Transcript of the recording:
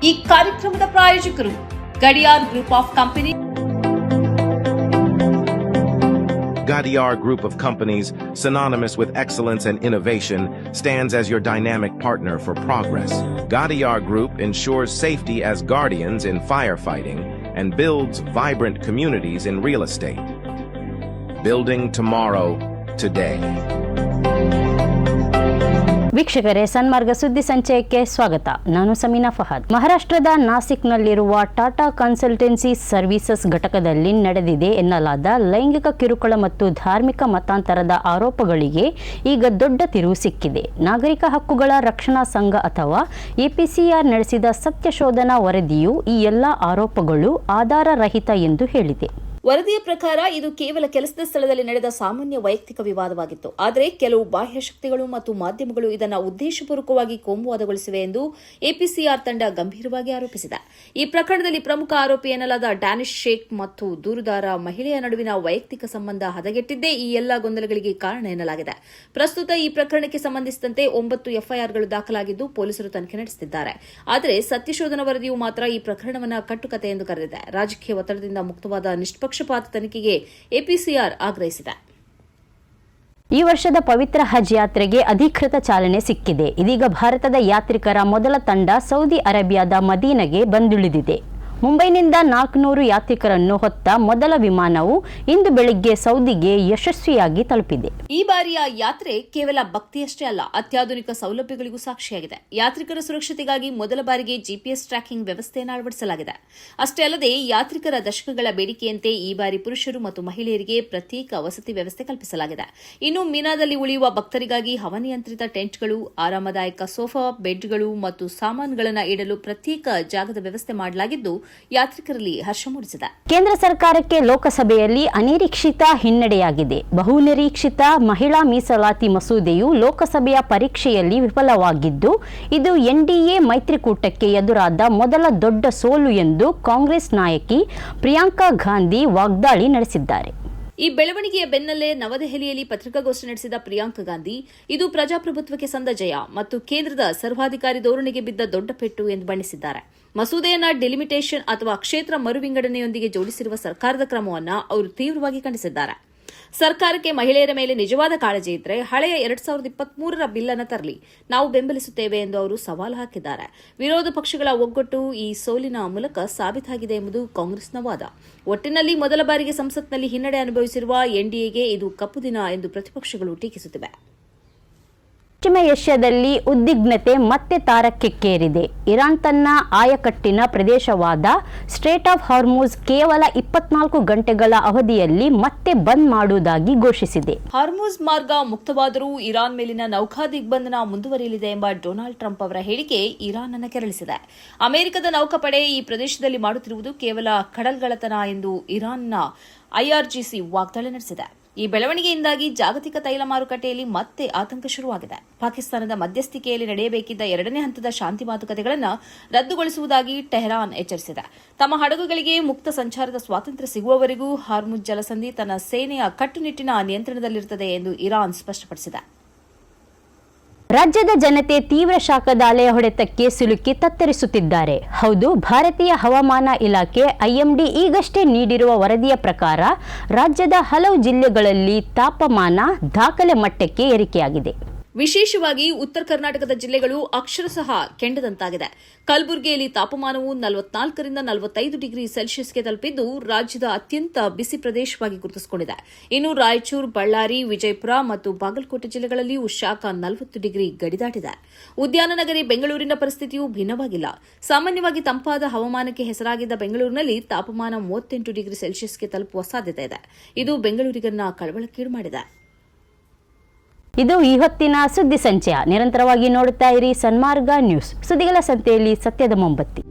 ಈ ಕಾರ್ಯಕ್ರಮದ ಪ್ರಾಯೋಜಕರು Gadiyar group of company. Gadiar Group of Companies, synonymous with excellence and innovation, stands as your dynamic partner for progress. Gadiar Group ensures safety as guardians in firefighting and builds vibrant communities in real estate. Building tomorrow, today. ವೀಕ್ಷಕರೇ, ಸನ್ಮಾರ್ಗ ಸುದ್ದಿ ಸಂಚಯಕ್ಕೆ ಸ್ವಾಗತ. ನಾನು ಸಮೀನಾ ಫಹದ್. ಮಹಾರಾಷ್ಟ್ರದ ನಾಸಿಕ್ನಲ್ಲಿರುವ Tata consultancy services ಘಟಕದಲ್ಲಿ ನಡೆದಿದೆ ಎನ್ನಲಾದ ಲೈಂಗಿಕ ಕಿರುಕುಳ ಮತ್ತು ಧಾರ್ಮಿಕ ಮತಾಂತರದ ಆರೋಪಗಳಿಗೆ ಈಗ ದೊಡ್ಡ ತಿರುವು ಸಿಕ್ಕಿದೆ. ನಾಗರಿಕ ಹಕ್ಕುಗಳ ರಕ್ಷಣಾ ಸಂಘ ಅಥವಾ ಎಪಿಸಿಆರ್ ನಡೆಸಿದ ಸತ್ಯಶೋಧನಾ ವರದಿಯು ಈ ಎಲ್ಲ ಆರೋಪಗಳು ಆಧಾರರಹಿತ ಎಂದು ಹೇಳಿದೆ. ವರದಿಯ ಪ್ರಕಾರ ಇದು ಕೇವಲ ಕೆಲಸದ ಸ್ಥಳದಲ್ಲಿ ನಡೆದ ಸಾಮಾನ್ಯ ವೈಯಕ್ತಿಕ ವಿವಾದವಾಗಿತ್ತು. ಆದರೆ ಕೆಲವು ಬಾಹ್ಯ ಶಕ್ತಿಗಳು ಮತ್ತು ಮಾಧ್ಯಮಗಳು ಇದನ್ನು ಉದ್ದೇಶಪೂರ್ವಕವಾಗಿ ಕೋಮುವಾದಗೊಳಿಸಿವೆ ಎಂದು ಎಪಿಸಿಆರ್ ತಂಡ ಗಂಭೀರವಾಗಿ ಆರೋಪಿಸಿದೆ. ಈ ಪ್ರಕರಣದಲ್ಲಿ ಪ್ರಮುಖ ಆರೋಪಿ ಎನ್ನಲಾದ ಡ್ಯಾನಿಶ್ ಶೇಖ್ ಮತ್ತು ದೂರುದಾರ ಮಹಿಳೆಯ ನಡುವಿನ ವೈಯಕ್ತಿಕ ಸಂಬಂಧ ಹದಗೆಟ್ಟಿದ್ದೇ ಈ ಎಲ್ಲಾ ಗೊಂದಲಗಳಿಗೆ ಕಾರಣ ಎನ್ನಲಾಗಿದೆ. ಪ್ರಸ್ತುತ ಈ ಪ್ರಕರಣಕ್ಕೆ ಸಂಬಂಧಿಸಿದಂತೆ 9 ಎಫ್ಐಆರ್ಗಳು ದಾಖಲಾಗಿದ್ದು ಪೊಲೀಸರು ತನಿಖೆ ನಡೆಸುತ್ತಿದ್ದಾರೆ. ಆದರೆ ಸತ್ಯಶೋಧನಾ ವರದಿಯು ಮಾತ್ರ ಈ ಪ್ರಕರಣವನ್ನು ಕಟ್ಟುಕತೆ ಎಂದು ಕರೆದಿದೆ. ರಾಜಕೀಯ ಒತ್ತಡದಿಂದ ಮುಕ್ತವಾದ ನಿಷ್ಪಕ್ಷಪಾತ ತನಿಖೆಗೆ ಎಪಿಸಿಆರ್ ಆಗ್ರಹಿಸಿದೆ. ಈ ವರ್ಷದ ಪವಿತ್ರ ಹಜ್ ಯಾತ್ರೆಗೆ ಅಧಿಕೃತ ಚಾಲನೆ ಸಿಕ್ಕಿದೆ. ಇದೀಗ ಭಾರತದ ಯಾತ್ರಿಕರ ಮೊದಲ ತಂಡ ಸೌದಿ ಅರೇಬಿಯಾದ ಮದೀನಾಗೆ ಬಂದಿಳಿದಿದೆ. ಮುಂಬೈನಿಂದ 400 ಯಾತ್ರಿಕರನ್ನು ಹೊತ್ತ ಮೊದಲ ವಿಮಾನವು ಇಂದು ಬೆಳಗ್ಗೆ ಸೌದಿಗೆ ಯಶಸ್ವಿಯಾಗಿ ತಲುಪಿದೆ. ಈ ಬಾರಿಯ ಯಾತ್ರೆ ಕೇವಲ ಭಕ್ತಿಯಷ್ಟೇ ಅಲ್ಲ, ಅತ್ಯಾಧುನಿಕ ಸೌಲಭ್ಯಗಳಿಗೂ ಸಾಕ್ಷಿಯಾಗಿದೆ. ಯಾತ್ರಿಕರ ಸುರಕ್ಷತೆಗಾಗಿ ಮೊದಲ ಬಾರಿಗೆ ಜಿಪಿಎಸ್ ಟ್ರ್ಯಾಕಿಂಗ್ ವ್ಯವಸ್ಥೆಯನ್ನು ಅಳವಡಿಸಲಾಗಿದೆ. ಅಷ್ಟೇ ಅಲ್ಲದೆ ಯಾತ್ರಿಕರ ದಶಕಗಳ ಬೇಡಿಕೆಯಂತೆ ಈ ಬಾರಿ ಪುರುಷರು ಮತ್ತು ಮಹಿಳೆಯರಿಗೆ ಪ್ರತ್ಯೇಕ ವಸತಿ ವ್ಯವಸ್ಥೆ ಕಲ್ಪಿಸಲಾಗಿದೆ. ಇನ್ನು ಮಿನಾದಲ್ಲಿ ಉಳಿಯುವ ಭಕ್ತರಿಗಾಗಿ ಹವಾನಿಯಂತ್ರಿತ ಟೆಂಟ್ಗಳು, ಆರಾಮದಾಯಕ ಸೋಫಾ, ಬೆಡ್ಗಳು ಮತ್ತು ಸಾಮಾನುಗಳನ್ನು ಇಡಲು ಪ್ರತ್ಯೇಕ ಜಾಗದ ವ್ಯವಸ್ಥೆ ಮಾಡಲಾಗಿದ್ದು ಯಾತ್ರಿಕರಲ್ಲಿ ಹರ್ಷ ಮೂಡಿಸಿದೆ. ಕೇಂದ್ರ ಸರ್ಕಾರಕ್ಕೆ ಲೋಕಸಭೆಯಲ್ಲಿ ಅನಿರೀಕ್ಷಿತ ಹಿನ್ನಡೆಯಾಗಿದೆ. ಬಹುನಿರೀಕ್ಷಿತ ಮಹಿಳಾ ಮೀಸಲಾತಿ ಮಸೂದೆಯು ಲೋಕಸಭೆಯ ಪರೀಕ್ಷೆಯಲ್ಲಿ ವಿಫಲವಾಗಿದ್ದು, ಇದು ಎನ್ಡಿಎ ಮೈತ್ರಿಕೂಟಕ್ಕೆ ಎದುರಾದ ಮೊದಲ ದೊಡ್ಡ ಸೋಲು ಎಂದು ಕಾಂಗ್ರೆಸ್ ನಾಯಕಿ ಪ್ರಿಯಾಂಕಾ ಗಾಂಧಿ ವಾಗ್ದಾಳಿ ನಡೆಸಿದ್ದಾರೆ. ಈ ಬೆಳವಣಿಗೆಯ ಬೆನ್ನಲ್ಲೇ ನವದೆಹಲಿಯಲ್ಲಿ ಪತ್ರಿಕಾಗೋಷ್ಠಿ ನಡೆಸಿದ ಪ್ರಿಯಾಂಕಾ ಗಾಂಧಿ, ಇದು ಪ್ರಜಾಪ್ರಭುತ್ವಕ್ಕೆ ಸಂದ ಜಯ ಮತ್ತು ಕೇಂದ್ರದ ಸರ್ವಾಧಿಕಾರಿ ಧೋರಣೆಗೆ ಬಿದ್ದ ದೊಡ್ಡ ಪೆಟ್ಟು ಎಂದು ಬಣ್ಣಿಸಿದ್ದಾರೆ. ಮಸೂದೆಯನ್ನ ಡಿಲಿಮಿಟೇಷನ್ ಅಥವಾ ಕ್ಷೇತ್ರ ಮರುವಿಂಗಡಣೆಯೊಂದಿಗೆ ಜೋಡಿಸಿರುವ ಸರ್ಕಾರದ ಕ್ರಮವನ್ನು ಅವರು ತೀವ್ರವಾಗಿ ಖಂಡಿಸಿದ್ದಾರೆ. ಸರ್ಕಾರಕ್ಕೆ ಮಹಿಳೆಯರ ಮೇಲೆ ನಿಜವಾದ ಕಾಳಜಿ ಇದ್ದರೆ ಹಳೆಯ 2023ರ ಬಿಲ್ ಅನ್ನು ತರಲಿ, ನಾವು ಬೆಂಬಲಿಸುತ್ತೇವೆ ಎಂದು ಅವರು ಸವಾಲು ಹಾಕಿದ್ದಾರೆ. ವಿರೋಧ ಪಕ್ಷಗಳ ಒಗ್ಗಟ್ಟು ಈ ಸೋಲಿನ ಮೂಲಕ ಸಾಬೀತಾಗಿದೆ ಎಂಬುದು ಕಾಂಗ್ರೆಸ್ನ ವಾದ. ಒಟ್ಟಿನಲ್ಲಿ ಮೊದಲ ಬಾರಿಗೆ ಸಂಸತ್ನಲ್ಲಿ ಹಿನ್ನಡೆ ಅನುಭವಿಸಿರುವ ಎನ್ಡಿಎಗೆ ಇದು ಕಪ್ಪು ದಿನ ಎಂದು ಪ್ರತಿಪಕ್ಷಗಳು ಟೀಕಿಸುತ್ತಿವೆ. ಪಶ್ಚಿಮ ಏಷ್ಯಾದಲ್ಲಿ ಉದ್ವಿಗ್ನತೆ ಮತ್ತೆ ತಾರಕಕ್ಕೇರಿದೆ. ಇರಾನ್ ತನ್ನ ಆಯಕಟ್ಟಿನ ಪ್ರದೇಶವಾದ ಸ್ಟ್ರೇಟ್ ಆಫ್ ಹಾರ್ಮುಜ್ ಕೇವಲ 24 ಗಂಟೆಗಳ ಅವಧಿಯಲ್ಲಿ ಮತ್ತೆ ಬಂದ್ ಮಾಡುವುದಾಗಿ ಘೋಷಿಸಿದೆ. ಹಾರ್ಮುಜ್ ಮಾರ್ಗ ಮುಕ್ತವಾದರೂ ಇರಾನ್ ಮೇಲಿನ ನೌಕಾ ದಿಗ್ಬಂಧನ ಮುಂದುವರಿಯಲಿದೆ ಎಂಬ ಡೊನಾಲ್ಡ್ ಟ್ರಂಪ್ ಅವರ ಹೇಳಿಕೆ ಇರಾನ್ ಅನ್ನು ಕೆರಳಿಸಿದೆ. ಅಮೆರಿಕದ ನೌಕಾಪಡೆ ಈ ಪ್ರದೇಶದಲ್ಲಿ ಮಾಡುತ್ತಿರುವುದು ಕೇವಲ ಕಡಲ್ಗಳ್ಳತನ ಎಂದು ಇರಾನ್ನ ಐಆರ್ಜಿಸಿ ವಾಗ್ದಾಳಿ ನಡೆಸಿದೆ. ಈ ಬೆಳವಣಿಗೆಯಿಂದಾಗಿ ಜಾಗತಿಕ ತೈಲ ಮಾರುಕಟ್ಟೆಯಲ್ಲಿ ಮತ್ತೆ ಆತಂಕ ಶುರುವಾಗಿದೆ. ಪಾಕಿಸ್ತಾನದ ಮಧ್ಯಸ್ಥಿಕೆಯಲ್ಲಿ ನಡೆಯಬೇಕಿದ್ದ 2ನೇ ಹಂತದ ಶಾಂತಿ ಮಾತುಕತೆಗಳನ್ನು ರದ್ದುಗೊಳಿಸುವುದಾಗಿ ಟೆಹರಾನ್ ಎಚ್ಚರಿಸಿದೆ. ತಮ್ಮ ಹಡಗುಗಳಿಗೆ ಮುಕ್ತ ಸಂಚಾರದ ಸ್ವಾತಂತ್ರ್ಯ ಸಿಗುವವರೆಗೂ ಹಾರ್ಮುಜ್ ಜಲಸಂಧಿ ತನ್ನ ಸೇನೆಯ ಕಟ್ಟುನಿಟ್ಟಿನ ನಿಯಂತ್ರಣದಲ್ಲಿರುತ್ತದೆ ಎಂದು ಇರಾನ್ ಸ್ಪಷ್ಟಪಡಿಸಿದೆ. ರಾಜ್ಯದ ಜನತೆ ತೀವ್ರ ಶಾಖದ ಅಲೆಯ ಹೊಡೆತಕ್ಕೆ ಸಿಲುಕಿ ತತ್ತರಿಸುತ್ತಿದ್ದಾರೆ. ಹೌದು, ಭಾರತೀಯ ಹವಾಮಾನ ಇಲಾಖೆ ಐಎಂಡಿ ಈಗಷ್ಟೇ ನೀಡಿರುವ ವರದಿಯ ಪ್ರಕಾರ ರಾಜ್ಯದ ಹಲವು ಜಿಲ್ಲೆಗಳಲ್ಲಿ ತಾಪಮಾನ ದಾಖಲೆ ಮಟ್ಟಕ್ಕೆ ಏರಿಕೆಯಾಗಿದೆ. ವಿಶೇಷವಾಗಿ ಉತ್ತರ ಕರ್ನಾಟಕದ ಜಿಲ್ಲೆಗಳು ಅಕ್ಷರಶಃ ಕೆಂಡದಂತಾಗಿದೆ. ಕಲಬುರಗಿಯಲ್ಲಿ ತಾಪಮಾನವು 44ರಿಂದ 45 ಡಿಗ್ರಿ ಸೆಲ್ಸಿಯಸ್ಗೆ ತಲುಪಿದ್ದು ರಾಜ್ಯದ ಅತ್ಯಂತ ಬಿಸಿ ಪ್ರದೇಶವಾಗಿ ಗುರುತಿಸಿಕೊಂಡಿದೆ. ಇನ್ನು ರಾಯಚೂರು, ಬಳ್ಳಾರಿ, ವಿಜಯಪುರ ಮತ್ತು ಬಾಗಲಕೋಟೆ ಜಿಲ್ಲೆಗಳಲ್ಲಿ ಉಷ್ಣಾಂಶ 40 ಡಿಗ್ರಿ ಗಡಿ ದಾಟಿದೆ. ಉದ್ಯಾನ ನಗರಿ ಬೆಂಗಳೂರಿನ ಪರಿಸ್ಥಿತಿಯೂ ಭಿನ್ನವಾಗಿಲ್ಲ. ಸಾಮಾನ್ಯವಾಗಿ ತಂಪಾದ ಹವಾಮಾನಕ್ಕೆ ಹೆಸರಾಗಿದ್ದ ಬೆಂಗಳೂರಿನಲ್ಲಿ ತಾಪಮಾನ 38 ಡಿಗ್ರಿ ಸೆಲ್ಸಿಯಸ್ಗೆ ತಲುಪುವ ಸಾಧ್ಯತೆ ಇದೆ. ಇದು ಬೆಂಗಳೂರಿಗರನ್ನ ಕಳವಳಕ್ಕೀಡು ಮಾಡಿದೆ. ಇದು ಈ ಹೊತ್ತಿನ ಸುದ್ದಿ ಸಂಚಯ. ನಿರಂತರವಾಗಿ ನೋಡುತ್ತಾ ಇರಿ ಸನ್ಮಾರ್ಗ ನ್ಯೂಸ್. ಸುದ್ದಿಗಳ ಸಂತೆಯಲ್ಲಿ ಸತ್ಯದ ಮೊಂಬತ್ತಿ.